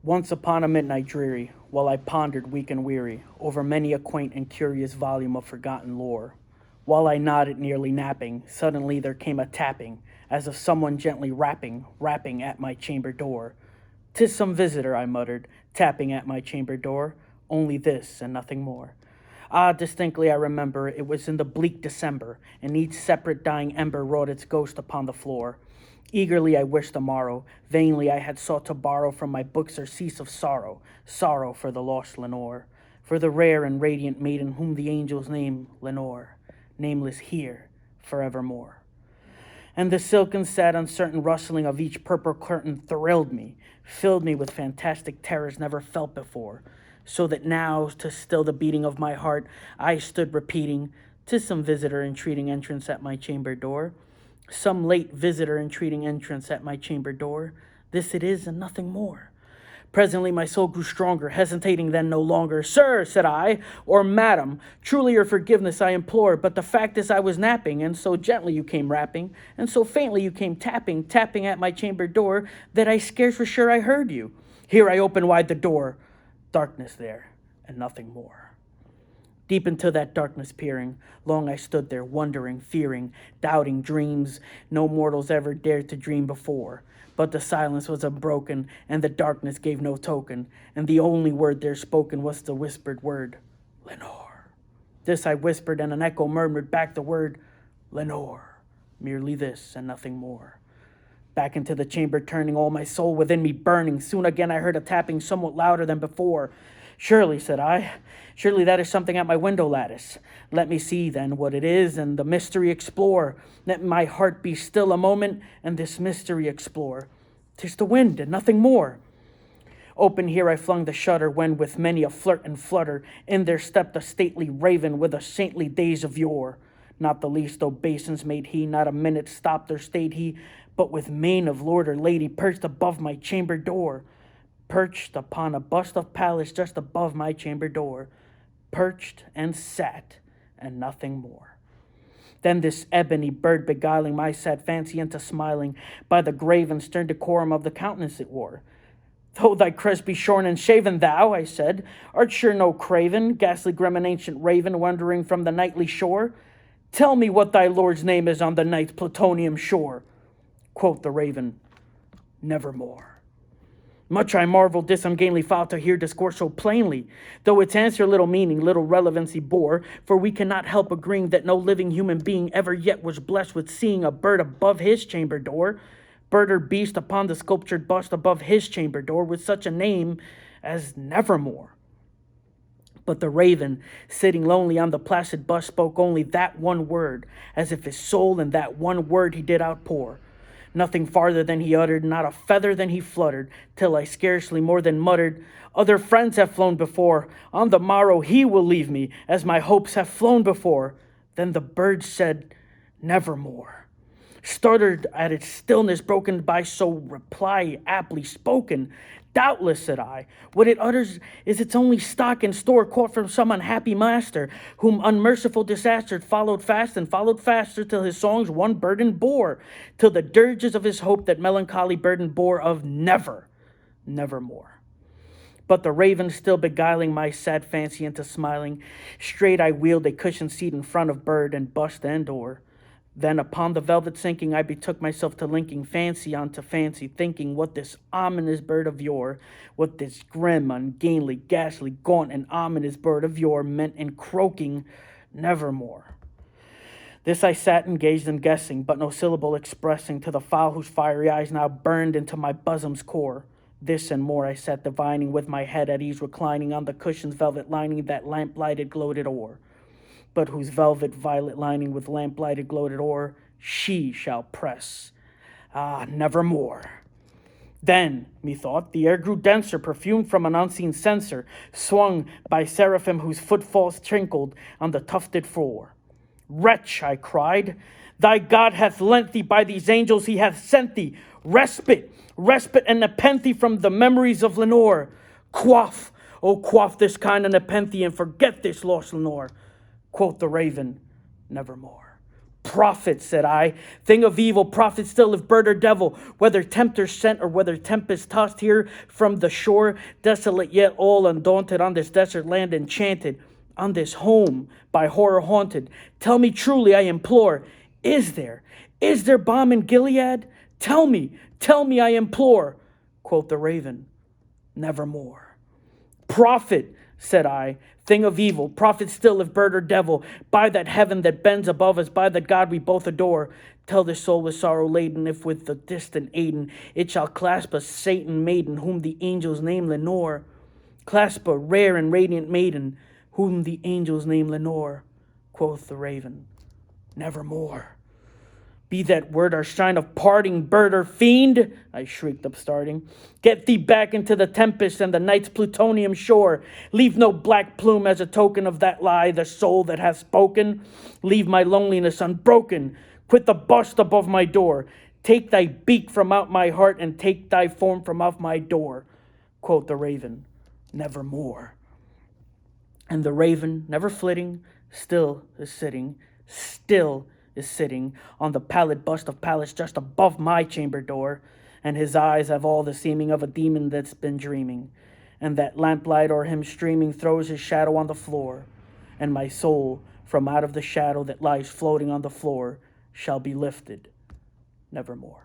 Once upon a midnight dreary, while I pondered weak and weary over many a quaint and curious volume of forgotten lore, while I nodded nearly napping, suddenly there came a tapping, as of someone gently rapping at my chamber door. "'Tis some visitor," I muttered, tapping at my chamber door, "only this and nothing more." Ah, distinctly I remember it was in the bleak December, and each separate dying ember wrought its ghost upon the floor. Eagerly I wished the morrow, vainly I had sought to borrow from my books surcease of sorrow, sorrow for the lost Lenore, for the rare and radiant maiden whom the angels name Lenore, nameless here forevermore. And the silken, sad, uncertain rustling of each purple curtain thrilled me, filled me with fantastic terrors never felt before, so that now, to still the beating of my heart, I stood repeating, "'Tis some visitor entreating entrance at my chamber door. Some late visitor entreating entrance at my chamber door. This it is and nothing more." Presently my soul grew stronger, hesitating then no longer. "Sir," said I, "or madam, truly your forgiveness I implore, but the fact is I was napping, and so gently you came rapping, and so faintly you came tapping at my chamber door, that I scarce was sure I heard you. Here I opened wide the door. Darkness there, and nothing more." Deep into that darkness peering, long I stood there, wondering, fearing, doubting dreams no mortals ever dared to dream before. But the silence was unbroken, and the darkness gave no token, and the only word there spoken was the whispered word, "Lenore." This I whispered, and an echo murmured back the word, "Lenore," merely this and nothing more. Back into the chamber turning, all my soul within me burning, soon again I heard a tapping somewhat louder than before. "Surely," said I, "surely that is something at my window lattice. Let me see, then, what it is, and the mystery explore. Let my heart be still a moment, and this mystery explore. 'Tis the wind, and nothing more." Open here I flung the shutter, when with many a flirt and flutter, in there stepped a stately raven with a saintly days of yore. Not the least obeisance made he, not a minute stopped or stayed he, but with mien of lord or lady perched above my chamber door. Perched upon a bust of Pallas just above my chamber door. Perched and sat, and nothing more. Then this ebony bird beguiling my sad fancy into smiling, by the grave and stern decorum of the countenance it wore. "Though thy crest be shorn and shaven, thou," I said, "art sure no craven, ghastly grim and ancient raven, wandering from the nightly shore? Tell me what thy lord's name is on the night's plutonium shore." Quoth the raven, "Nevermore." Much I marveled this ungainly fowl to hear discourse so plainly, though its answer little meaning, little relevancy bore, for we cannot help agreeing that no living human being ever yet was blessed with seeing a bird above his chamber door, bird or beast upon the sculptured bust above his chamber door, with such a name as Nevermore. But the raven, sitting lonely on the placid bust, spoke only that one word, as if his soul in that one word he did outpour. Nothing farther than he uttered, not a feather than he fluttered, till I scarcely more than muttered, "Other friends have flown before. On the morrow he will leave me, as my hopes have flown before." Then the bird said, "Nevermore." Stuttered at its stillness, broken by so reply aptly spoken. "Doubtless," said I, "what it utters is its only stock and store, caught from some unhappy master, whom unmerciful disaster followed fast and followed faster, till his songs one burden bore, till the dirges of his hope that melancholy burden bore of nevermore." But the raven still beguiling my sad fancy into smiling, straight I wheeled a cushioned seat in front of bird and bust and door. Then upon the velvet sinking, I betook myself to linking fancy onto fancy, thinking what this ominous bird of yore, what this grim, ungainly, ghastly, gaunt, and ominous bird of yore meant in croaking "Nevermore." This I sat and gazed and guessing, but no syllable expressing to the fowl whose fiery eyes now burned into my bosom's core. This and more I sat divining, with my head at ease reclining on the cushion's velvet lining that lamp-lighted gloated o'er, but whose velvet violet lining with lamp-lighted gloated o'er she shall press. Ah, nevermore. Then, methought, the air grew denser, perfumed from an unseen censer, swung by seraphim whose footfalls tinkled on the tufted floor. "Wretch," I cried, "thy God hath lent thee, by these angels he hath sent thee, respite and nepenthe from the memories of Lenore. Quaff, oh quaff this kind of nepenthe, and forget this lost Lenore." Quoth the raven, "Nevermore." Prophet, said I, thing of evil, prophet still, if bird or devil, whether tempter sent or whether tempest tossed here from the shore, desolate yet all undaunted, on this desert land enchanted, on this home by horror haunted. Tell me truly, I implore, is there balm in Gilead? Tell me, I implore, quoth the raven, nevermore. Prophet, said I, thing of evil, prophet still, if bird or devil, by that heaven that bends above us, by the God we both adore, tell this soul with sorrow laden, if with the distant Aden it shall clasp a Satan maiden, whom the angels name Lenore. Clasp a rare and radiant maiden, whom the angels name Lenore, quoth the raven, nevermore. Be that word our sign of parting, bird or fiend, I shrieked upstarting. Get thee back into the tempest and the night's plutonium shore. Leave no black plume as a token of that lie, the soul that hath spoken. Leave my loneliness unbroken. Quit the bust above my door. Take thy beak from out my heart and take thy form from off my door, quoth the raven, nevermore. And the raven, never flitting, still is sitting on the pallid bust of Pallas just above my chamber door, and his eyes have all the seeming of a demon that's been dreaming, and that lamplight o'er him streaming throws his shadow on the floor, and my soul from out of the shadow that lies floating on the floor shall be lifted nevermore.